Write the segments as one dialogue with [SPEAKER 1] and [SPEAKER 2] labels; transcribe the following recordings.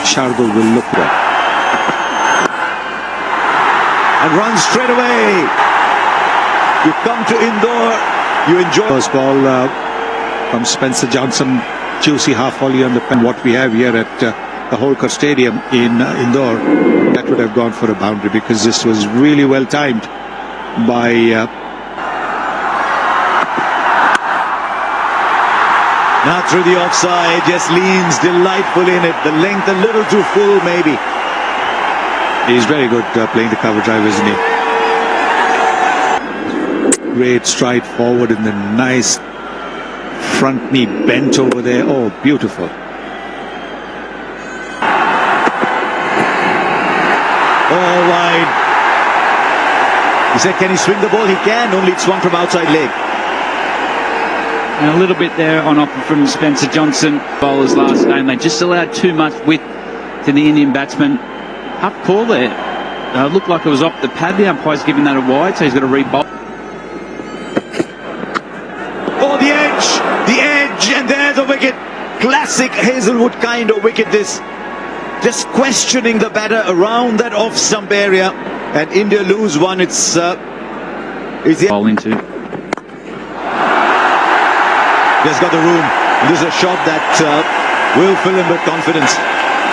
[SPEAKER 1] Shardul will look at.
[SPEAKER 2] And runs straight away. You come to Indore, you enjoy.
[SPEAKER 1] First ball from Spencer Johnson, juicy half volley on the pen. What we have here at the Holkar Stadium in Indore, that would have gone for a boundary because this was really well timed by.
[SPEAKER 2] Now through the offside, just leans delightful in it. The length a little too full, maybe.
[SPEAKER 1] He's very good playing the cover drive, isn't he? Great stride forward and the nice front knee bent over there. Oh, beautiful.
[SPEAKER 2] All wide. He said, can he swing the ball? He can, only it swung from outside leg.
[SPEAKER 3] And a little bit there on offer from Spencer Johnson. Bowlers last game, they just allowed too much width to the Indian batsman. Tough call there. Looked like it was off the pad. The umpire's giving that a wide, so he's got to re-bowl.
[SPEAKER 2] Oh, the edge, and there's a wicket. Classic Hazelwood kind of wicket this. Just questioning the batter around that off-stump area. And India lose one. It's the
[SPEAKER 3] ball into.
[SPEAKER 2] Just got the room. This is a shot that will fill him with confidence.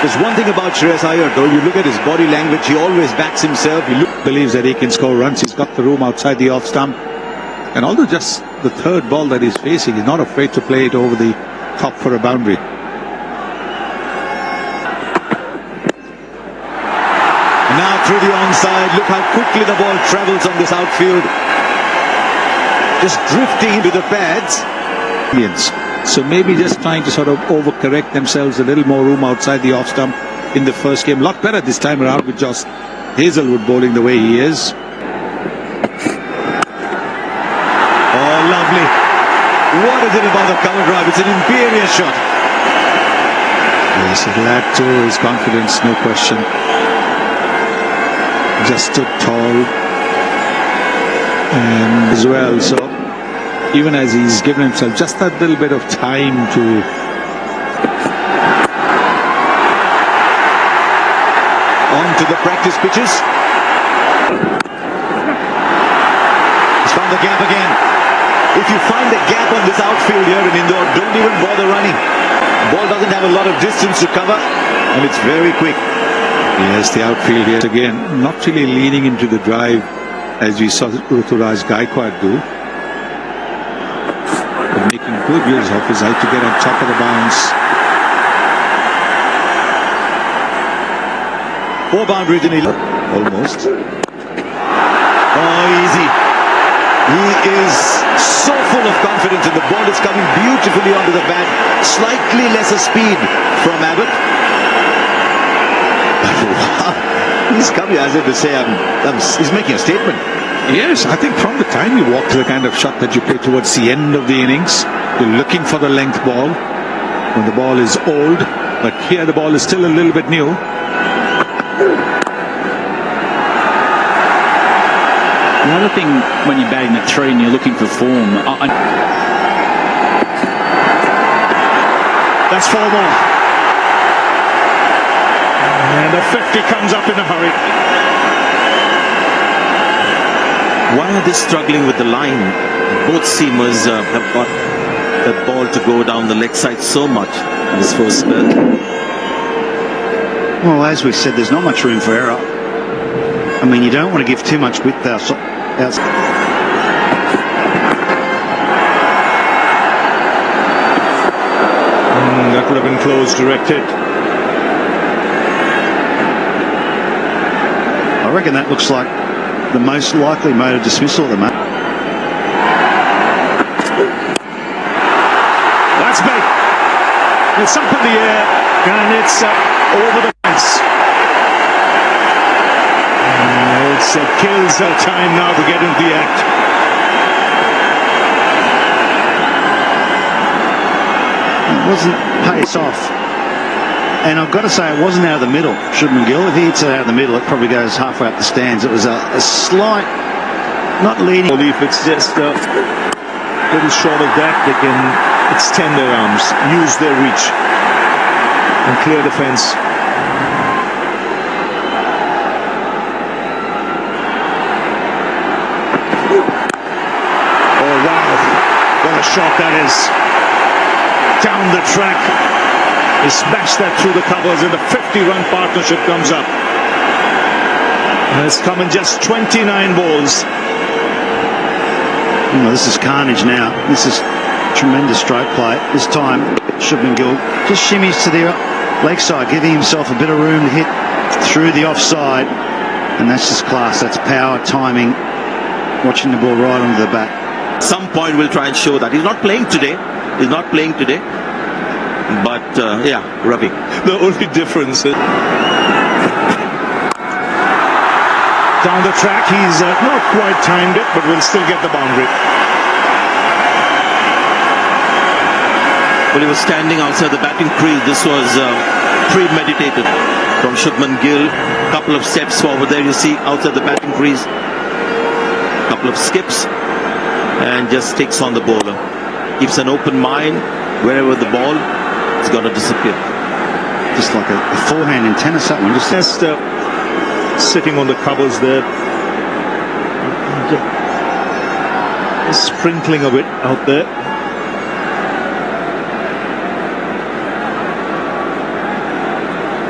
[SPEAKER 2] There's one thing about Shreyas Iyer, though. You look at his body language. He always backs himself. He
[SPEAKER 1] believes that he can score runs. He's got the room outside the off stump. And although just the third ball that he's facing, he's not afraid to play it over the top for a boundary.
[SPEAKER 2] And now through the onside. Look how quickly the ball travels on this outfield. Just drifting into the pads.
[SPEAKER 1] So maybe just trying to sort of overcorrect themselves, a little more room outside the off stump in the first game. A lot better this time around with Josh Hazelwood bowling the way he is.
[SPEAKER 2] Oh, lovely. What is it about the cover drive? It's an imperious shot.
[SPEAKER 1] Yes, it'll add to his confidence, no question. Just stood tall and as well, so even as he's given himself just that little bit of time to
[SPEAKER 2] on to the practice pitches. He's found the gap again. If you find the gap on this outfield here in Indore, don't even bother running. Ball doesn't have a lot of distance to cover and it's very quick.
[SPEAKER 1] Yes, the outfield here again, not really leaning into the drive as we saw Ruturaj Gaikwad do. Making good use of his height to get on top of the bounce.
[SPEAKER 2] 4 boundaries in 11. Almost. Oh, easy. He is so full of confidence and the ball is coming beautifully onto the bat. Slightly lesser speed from Abbott. Wow. He's coming as if to say, he's making a statement.
[SPEAKER 1] Yes, I think from the time you walk to the kind of shot that you play towards the end of the innings, you're looking for the length ball when the ball is old, but here the ball is still a little bit new.
[SPEAKER 3] The other thing when you're batting at 3 and you're looking for form,
[SPEAKER 4] that's 4 more. And a 50 comes up in a hurry.
[SPEAKER 5] Why are they struggling with the line? Both seamers have got that ball to go down the leg side so much in this first spell.
[SPEAKER 6] Well, as we said, there's not much room for error. I mean, you don't want to give too much width outside.
[SPEAKER 4] That would have been close, directed.
[SPEAKER 6] I reckon that looks like the most likely mode of dismissal at the moment.
[SPEAKER 4] That's big. It's up in the air and it's over the fence. It kills their time now to get into the act.
[SPEAKER 6] It wasn't pace off. And I've got to say, it wasn't out of the middle, Shubman Gill. If he hits it out of the middle, it probably goes halfway up the stands. It was a slight, not leading.
[SPEAKER 4] If it's just a little short of that, they can extend their arms, use their reach, and clear the fence. Oh, wow. What a shot that is. Down the track. He smashed that through the covers and the 50-run partnership comes up. And it's come in just 29 balls.
[SPEAKER 6] You know, this is carnage now. This is tremendous stroke play. This time, Shubman Gill just shimmies to the leg side, giving himself a bit of room to hit through the offside. And that's just class. That's power, timing, watching the ball right onto the bat.
[SPEAKER 5] Some point we'll try and show that. He's not playing today. He's not playing today. But, yeah, Ravi.
[SPEAKER 2] The only difference is...
[SPEAKER 4] Down the track, he's not quite timed it, but will still get the boundary.
[SPEAKER 5] Well, he was standing outside the batting crease. This was premeditated from Shubman Gill. Couple of steps forward there, you see, outside the batting crease. Couple of skips. And just takes on the bowler. Keeps an open mind. Wherever the ball, it's going to disappear.
[SPEAKER 6] Just like a forehand in tennis, that one.
[SPEAKER 4] Just sitting on the covers there. Just sprinkling a bit out there.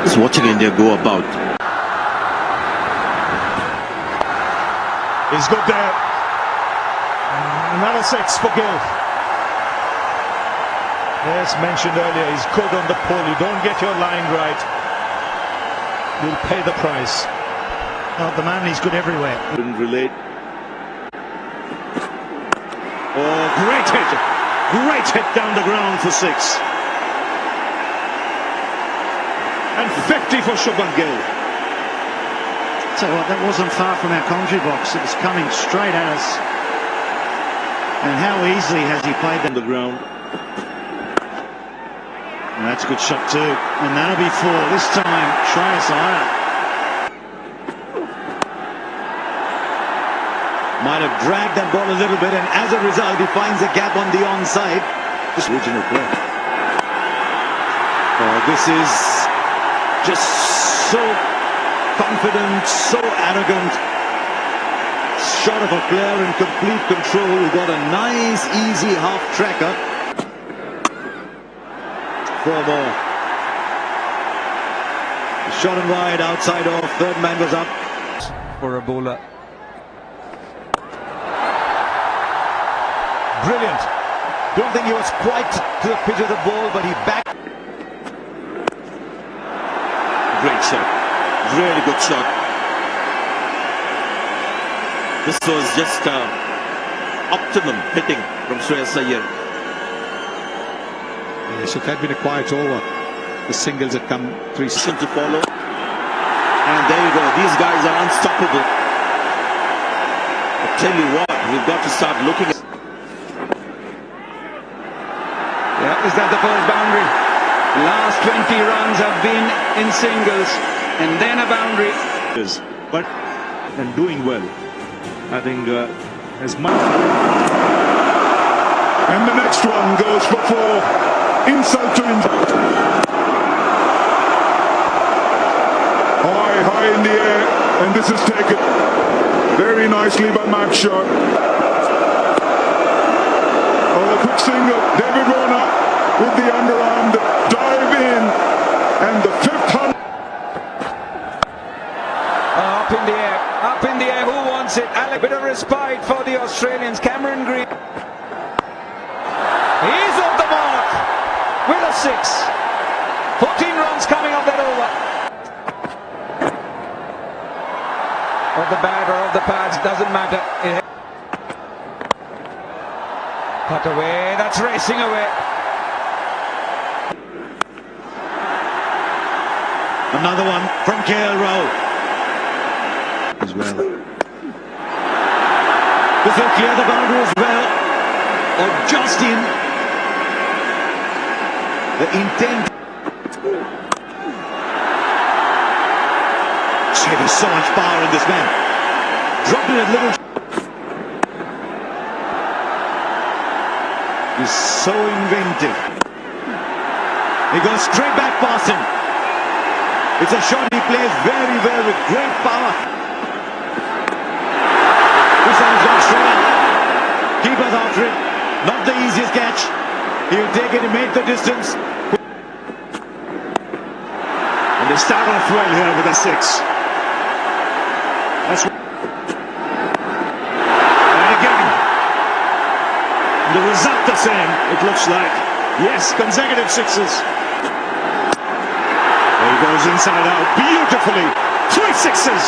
[SPEAKER 5] Just watching India go about.
[SPEAKER 4] He's good there. Another six for Gill. As mentioned earlier, he's good on the pull. You don't get your line right, you'll pay the price.
[SPEAKER 6] Well, at the moment, he's good everywhere.
[SPEAKER 2] Couldn't relate.
[SPEAKER 4] Oh, great hit. Great hit down the ground for six. And 50 for Shubman Gill.
[SPEAKER 6] Tell you what, that wasn't far from our commentary box. It was coming straight at us. And how easily has he played that?
[SPEAKER 2] On the ground.
[SPEAKER 6] And that's a good shot too. And that'll be four. This time, Shreyas Iyer.
[SPEAKER 2] Might have dragged that ball a little bit, and as a result, he finds a gap on the onside. Just original play. Oh, this is just so confident, so arrogant. Shot of a player in complete control who got a nice, easy half tracker. 4 more. Shot him wide, outside off. Third man was up.
[SPEAKER 7] For a bowler.
[SPEAKER 2] Brilliant. Don't think he was quite to the pitch of the ball, but he backed.
[SPEAKER 5] Great shot. Really good shot. This was just optimum hitting from Shreyas Iyer.
[SPEAKER 1] Yes, if it had been a quiet over, the singles had come 3
[SPEAKER 5] To follow. And there you go. These guys are unstoppable. I tell you what, we've got to start looking at.
[SPEAKER 3] Yeah, is that the first boundary? Last 20 runs have been in singles and then a boundary.
[SPEAKER 4] But and doing well. I think as much.
[SPEAKER 8] And the next one goes for 4. Insult to insult. High in the air, and this is taken very nicely by Max Short. Oh, quick single. David Warner with the underarm dive in, and the 5th 100.
[SPEAKER 3] Up in the air, up in the air. Who wants it? A bit of respite for the Australians. Cameron Green. He's off the mark with a 6. 14 runs coming off that over. Of the bat or of the pads, doesn't matter. Cut away, that's racing away.
[SPEAKER 2] Another one from KL Rao.
[SPEAKER 1] as well.
[SPEAKER 2] This will clear the boundary as well. Or just in. The intent. Gee, there's so much power in this man. Dropped it a little. He's so inventive. He goes straight back past him. It's a shot he plays very well with great power. This one is not straight. Keeper's after it. Not the easiest catch. He'll take it, he made the distance.
[SPEAKER 4] And they start off well here with a 6. That's and again. The result the same, it looks like. Yes, consecutive 6s. There he goes inside out beautifully. 3 6s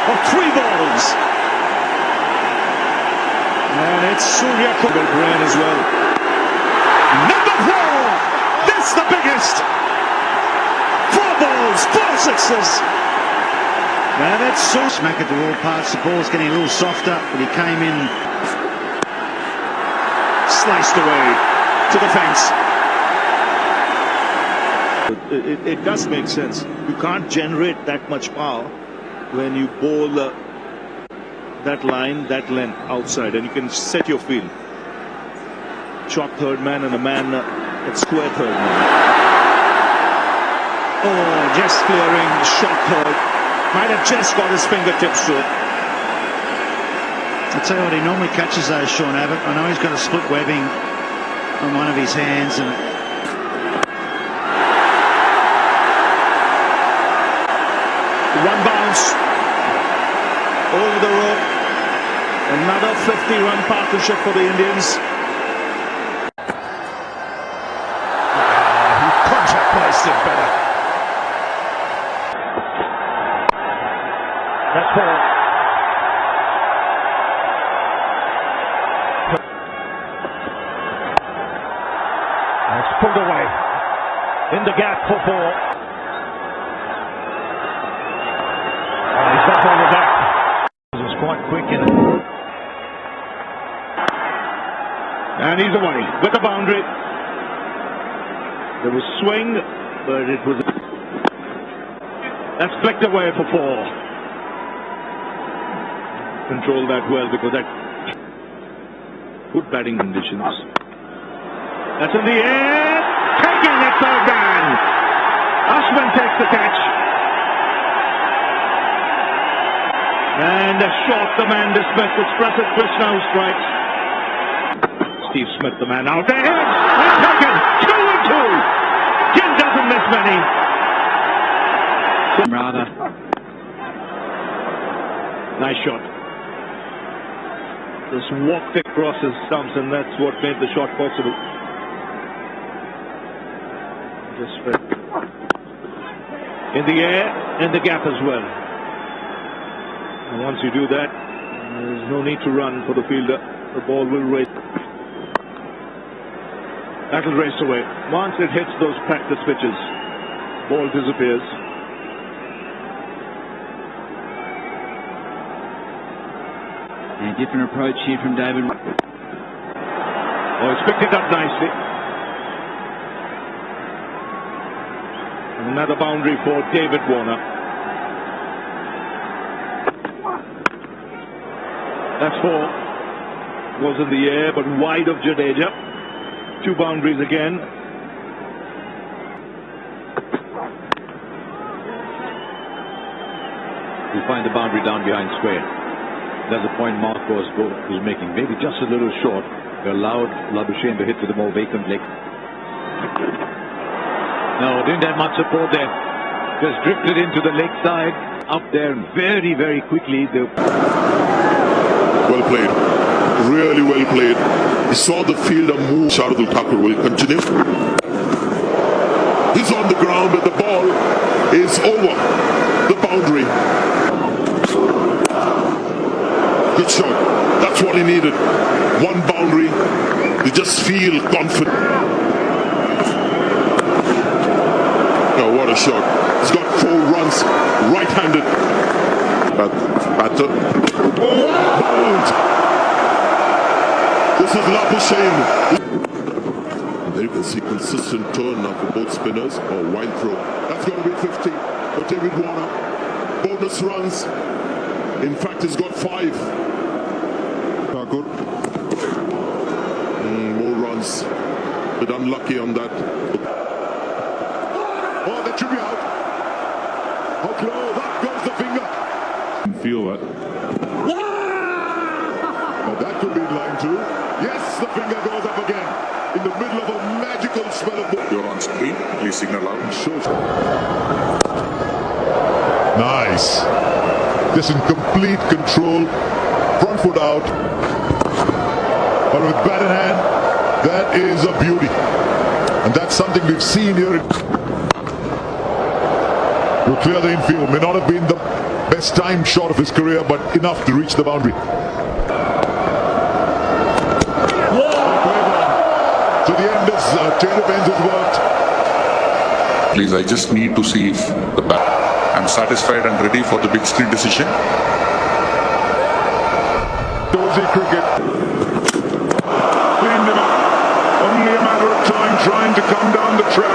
[SPEAKER 4] of 3 balls. And it's Surya Kumar brain as well. Number 4! That's the biggest! 4 balls, 4 6s. And it's so
[SPEAKER 6] Smack it to all parts. The ball's getting a little softer, but he came in.
[SPEAKER 4] sliced away to the fence. It does make sense. You can't generate that much power when you bowl that line, that length outside, and you can set your field. Short third man and a man at square third man. Oh, just clearing, short third. Might have just got his fingertips to it.
[SPEAKER 6] I'll tell you what, he normally catches those, Sean Abbott. I know he's got a split webbing on one of his hands, and
[SPEAKER 4] one bounce over the rope. Another 50-run partnership for the Indians. He contact placed it better. That's 4. It's pulled away. In the gap for 4. He's not over back. It was quite quick in it. And he's away with the boundary. There was swing, but it was. That's flicked away for 4. Control that well because that good batting conditions. That's in the air. Taking it, third man. Ashman takes the catch. And a shot, the man dismissed. It's Prasad Krishna who strikes. Steve Smith, the man out there. And taken. 2 and 2. Jim doesn't miss many.
[SPEAKER 3] Rather.
[SPEAKER 4] Nice shot. Just walked across his stumps, and that's what made the shot possible. Just in the air, in the gap as well. And once you do that, there's no need to run for the fielder. The ball will race. That will race away. Once it hits those practice pitches, ball disappears.
[SPEAKER 3] A different approach here from David.
[SPEAKER 4] Oh, he's picked it up nicely. And another boundary for David Warner. That's 4. Was in the air, but wide of Jadeja. 2 boundaries again.
[SPEAKER 2] We find the boundary down behind square. That's the point Mark was making. Maybe just a little short. They allowed Labuschagne to hit to the more vacant leg. No, didn't have much support there. Just drifted into the leg side. Up there very, very quickly.
[SPEAKER 8] Well played. Really well played. He saw the fielder move. Shardul Thakur will continue. He's on the ground, but the ball is over the boundary. Good shot. That's what he needed. One boundary. You just feel confident. Oh, what a shot. He's got 4 runs. Right-handed. Batter. Bold. This is Labuschagne. And there you can see consistent turn now for both spinners. Oh, wild throw. That's going to be 50 for David Warner. Bonus runs. In fact, he's got 5. Thakur. More runs. But unlucky on that. Oh, that should be out. How close? Up goes the finger.
[SPEAKER 4] Feel that.
[SPEAKER 8] Now that could be in line too. Yes, the finger goes up again. In the middle of a magical spell of ball.
[SPEAKER 7] You're on screen. Please signal out.
[SPEAKER 8] Nice. Just in complete control. Front foot out. But with bat in hand, that is a beauty. And that's something we've seen here. To clear the infield. May not have been the best timed shot of his career, but enough to reach the boundary. So the end is change of ends has worked.
[SPEAKER 7] Please, I just need to see if the bat. I'm satisfied and ready for the big screen decision.
[SPEAKER 8] Dozy cricket. Cleaned him up. Only a matter of time trying to come down the track.